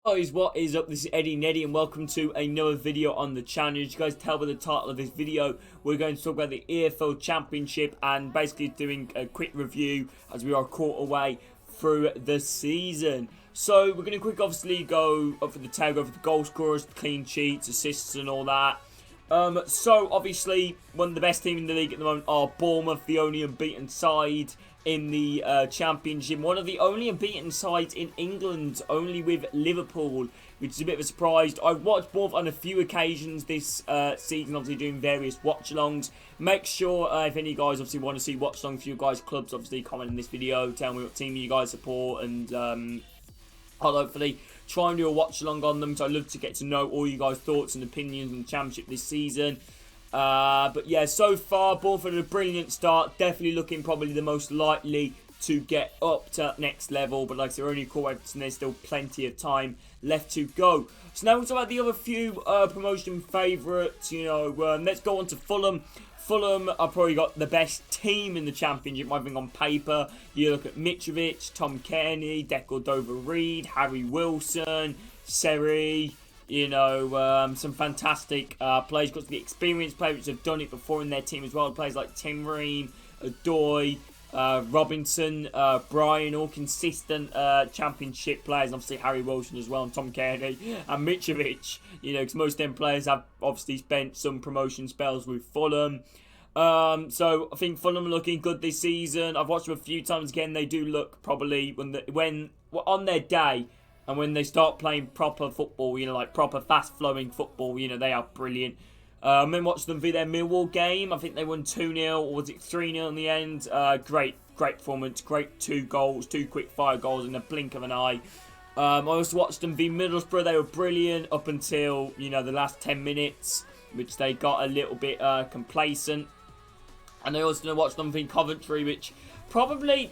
Guys, what is up? This is Eddie Neddy and welcome to another video on the channel. As you guys tell by the title of this video, we're going to talk about the EFL Championship and basically doing a quick review as we are a quarter away through the season. So we're going to obviously go up for the tag, go for the goal scorers, clean sheets, assists and all that. So obviously one of the best teams in the league at the moment are Bournemouth, the only unbeaten side in the Championship. One of the only unbeaten sides in England, only with Liverpool, which is a bit of a surprise. I've watched Bournemouth on a few occasions this season, obviously doing various watch-alongs. Make sure, if any of you guys obviously want to see watch-alongs for your guys' clubs, obviously comment in this video, tell me what team you guys support, and I'll hopefully try and do a watch-along on them, so I'd love to get to know all you guys' thoughts and opinions on the Championship this season. But yeah, so far, Bournemouth had a brilliant start. Definitely looking probably the most likely to get up to next level. But like I said, only quarter, and there's still plenty of time left to go. So now we'll talk about the other few promotion favourites. Let's go on to Fulham. Fulham have probably got the best team in the Championship, I think, on paper. You look at Mitrovic, Tom Kearney, Declan Dover-Reid, Harry Wilson, Seri. Some fantastic players. Got the experienced players which have done it before in their team as well. Players like Tim Ream, Adoy, Robinson, Brian, all consistent Championship players. And obviously Harry Wilson as well, and Tom Kearney and Mitrovic. Because most of them players have obviously spent some promotion spells with Fulham. So I think Fulham are looking good this season. I've watched them a few times again. They do look probably when on their day. And when they start playing proper football, like proper fast-flowing football, they are brilliant. Then watched them via their Millwall game. I think they won 2-0, or was it 3-0 in the end? Great performance. Great 2 goals, 2 quick-fire goals in the blink of an eye. I also watched them via Middlesbrough. They were brilliant up until, the last 10 minutes, which they got a little bit complacent. And I also watched them via Coventry, which probably,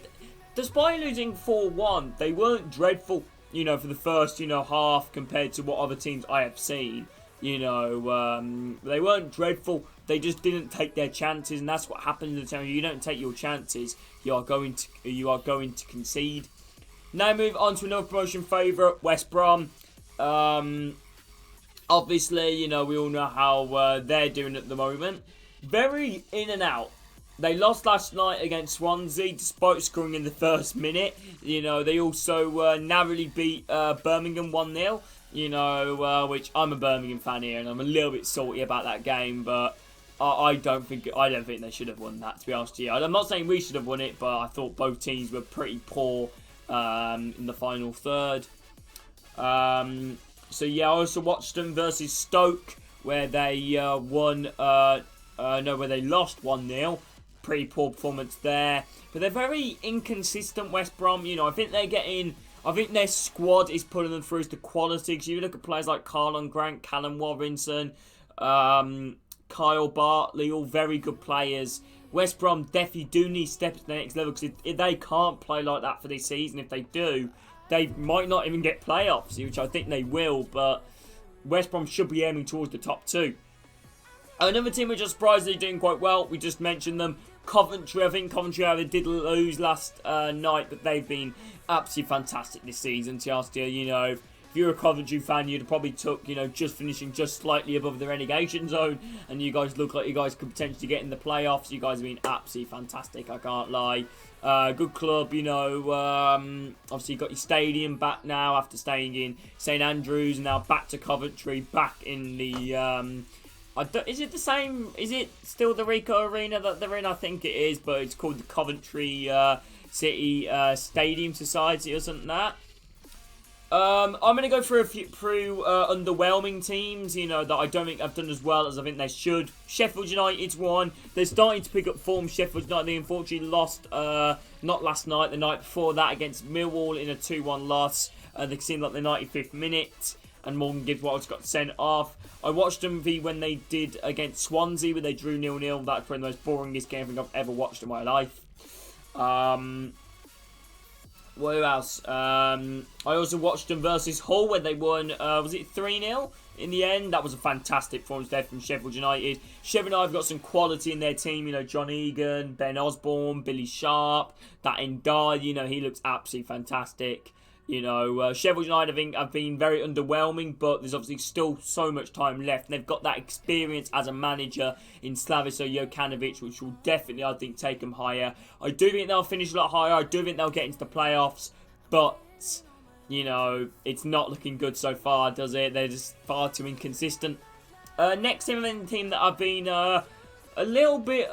despite losing 4-1, they weren't dreadful. For the first, half compared to what other teams I have seen. They weren't dreadful. They just didn't take their chances, and that's what happens in the time. You don't take your chances, you are going to concede. Now move on to another promotion favourite, West Brom. Obviously, we all know how they're doing at the moment. Very in and out. They lost last night against Swansea despite scoring in the first minute. They also narrowly beat Birmingham 1-0. Which I'm a Birmingham fan here, and I'm a little bit salty about that game. But I don't think they should have won that, to be honest with you. I'm not saying we should have won it, but I thought both teams were pretty poor in the final third. So yeah, I also watched them versus Stoke, where they where they lost 1-0. Pretty poor performance there, but they're very inconsistent, West Brom. I think their squad is putting them through the quality. Because you look at players like Carlon Grant, Callum Warrington, Kyle Bartley, all very good players. West Brom definitely do need to step to the next level, because if they can't play like that for this season, if they do, they might not even get playoffs, which I think they will, but West Brom should be aiming towards the top 2. Another team which are surprisingly doing quite well, we just mentioned them, Coventry. I think Coventry did lose last night, but they've been absolutely fantastic this season. If you're a Coventry fan, you'd have probably took, just finishing just slightly above the relegation zone, and you guys look like you guys could potentially get in the playoffs. You guys have been absolutely fantastic, I can't lie. Good club, obviously you got your stadium back now after staying in St Andrews, and now back to Coventry, back in the... is it the same? Is it still the Ricoh Arena that they're in? I think it is, but it's called the Coventry City Stadium Society or something like that. I'm going to go through underwhelming teams, that I don't think have done as well as I think they should. Sheffield United's one. They're starting to pick up form. Sheffield United, they unfortunately lost, not last night, the night before that against Millwall in a 2-1 loss. They seemed like the 95th minute. And Morgan Gibbs-White's got sent off. I watched them when they did against Swansea, where they drew 0-0. That's probably the most boringest game I think I've ever watched in my life. What else? I also watched them versus Hull, where they won, was it 3-0 in the end? That was a fantastic performance there from Sheffield United. Sheffield United have got some quality in their team. John Egan, Ben Osborne, Billy Sharp, that Ndai, he looks absolutely fantastic. You know, Sheffield United, I think, have been very underwhelming, but there's obviously still so much time left. And they've got that experience as a manager in Slaviša Jokanovic, which will definitely, I think, take them higher. I do think they'll finish a lot higher. I do think they'll get into the playoffs, but, you know, it's not looking good so far, does it? They're just far too inconsistent. Next team that I've been a little bit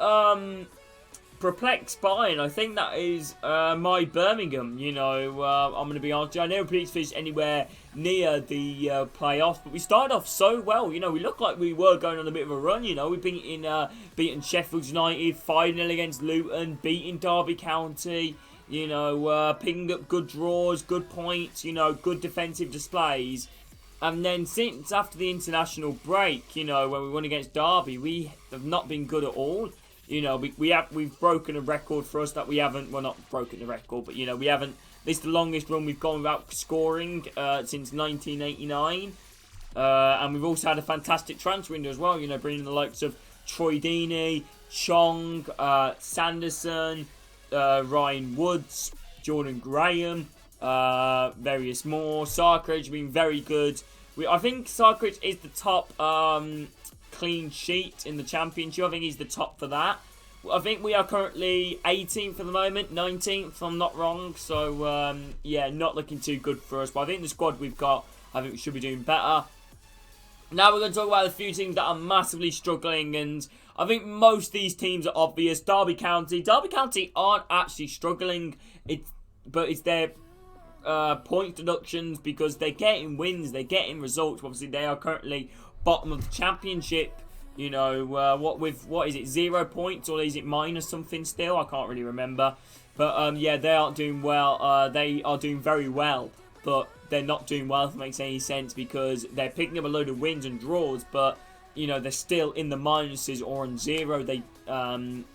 perplexed by, and I think that is my Birmingham. You know, I'm going to be honest, I never predicted to finish anywhere near the playoffs, but we started off so well. You know, we looked like we were going on a bit of a run. You know, we've beaten Sheffield United 5-0 against Luton, beating Derby County. You know, picking up good draws, good points. You know, good defensive displays. And then since after the international break, you know, when we won against Derby, we have not been good at all. You know, we've broken a record for us that we haven't, well, not broken the record, but, you know, we haven't, this is the longest run we've gone without scoring since 1989. And we've also had a fantastic transfer window as well, you know, bringing the likes of Troy Deeney, Chong, Sanderson, Ryan Woods, Jordan Graham, various more. Sarkridge has been very good. I think Sarkridge is the top clean sheet in the championship. I think he's the top for that. I think we are currently 18th at the moment, 19th if I'm not wrong. So yeah, not looking too good for us. But I think the squad we've got, I think we should be doing better. Now we're going to talk about a few teams that are massively struggling, and I think most of these teams are obvious. Derby County aren't actually struggling, but it's their point deductions, because they're getting wins, they're getting results. Obviously, they are currently bottom of the championship. You know, what is it, 0 points, or is it minus something still? I can't really remember. But yeah, they aren't doing well. They are doing very well, but they're not doing well, if it makes any sense, because they're picking up a load of wins and draws, but, you know, they're still in the minuses or on 0. They,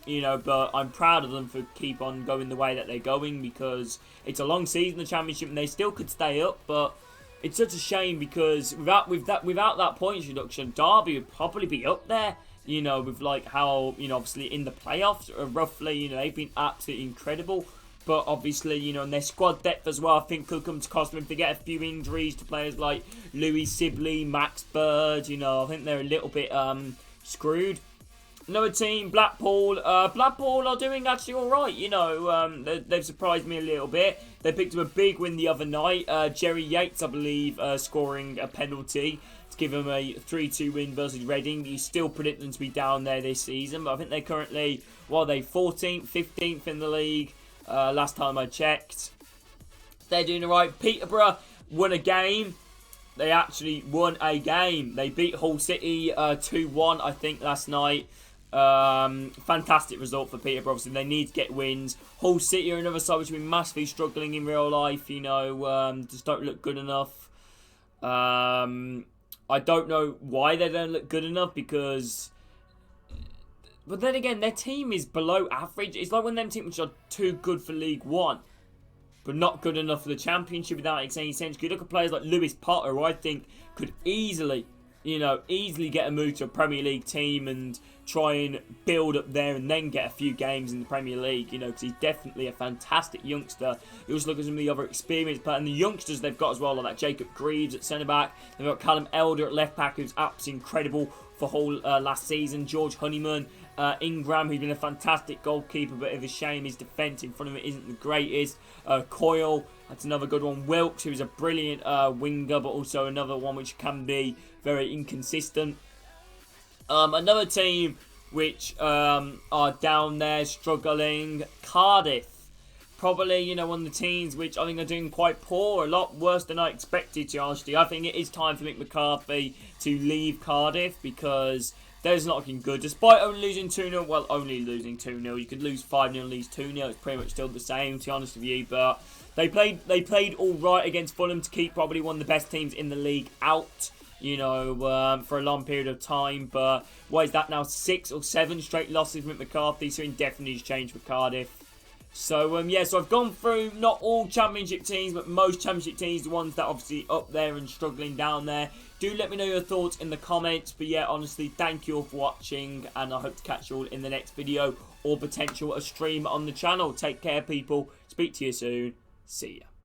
you know, but I'm proud of them for keep on going the way that they're going, because it's a long season, the championship, and they still could stay up, but it's such a shame, because without that points reduction, Derby would probably be up there, you know, with like how, you know, obviously in the playoffs, roughly, you know, they've been absolutely incredible. But obviously, you know, and their squad depth as well, I think could come to cost them if they get a few injuries to players like Louis Sibley, Max Bird. You know, I think they're a little bit screwed. Another team, Blackpool. Blackpool are doing actually all right. You know, they've surprised me a little bit. They picked up a big win the other night. Jerry Yates, I believe, scoring a penalty to give them a 3-2 win versus Reading. You still predict them to be down there this season, but I think they're currently, well, they're 14th, 15th in the league. Last time I checked. They're doing alright. Peterborough won a game. They actually won a game. They beat Hull City 2-1, I think, last night. Fantastic result for Peterborough. Obviously, they need to get wins. Hull City are another side which have been massively struggling in real life. You know, just don't look good enough. I don't know why they don't look good enough, because... But then again, their team is below average. It's like when them teams are too good for League One, but not good enough for the Championship, without making any sense. You look at players like Lewis Potter, who I think could easily get a move to a Premier League team and try and build up there and then get a few games in the Premier League, you know, because he's definitely a fantastic youngster. You also look at some of the other experienced players, and the youngsters they've got as well, like that Jacob Greaves at centre-back. They've got Callum Elder at left-back, who's absolutely incredible for whole last season. George Honeyman, Ingram, who's been a fantastic goalkeeper, but of a shame his defence in front of it isn't the greatest. Coyle, that's another good one. Wilkes, who's a brilliant winger, but also another one which can be very inconsistent. Another team which are down there struggling, Cardiff. Probably, you know, one of the teams which I think are doing quite poor, a lot worse than I expected, to be honest. I think it is time for Mick McCarthy to leave Cardiff, because they're not looking good. Despite only losing 2-0, well, only losing 2-0. You could lose 5-0 and lose 2-0. It's pretty much still the same, to be honest with you. But they played all right against Fulham to keep probably one of the best teams in the league out, you know, for a long period of time. But what is that now? 6 or 7 straight losses with McCarthy, so indefinitely has changed for Cardiff. So, yeah, so I've gone through not all Championship teams, but most Championship teams, the ones that are obviously up there and struggling down there. Do let me know your thoughts in the comments. But, yeah, honestly, thank you all for watching, and I hope to catch you all in the next video or potential a stream on the channel. Take care, people. Speak to you soon. See ya.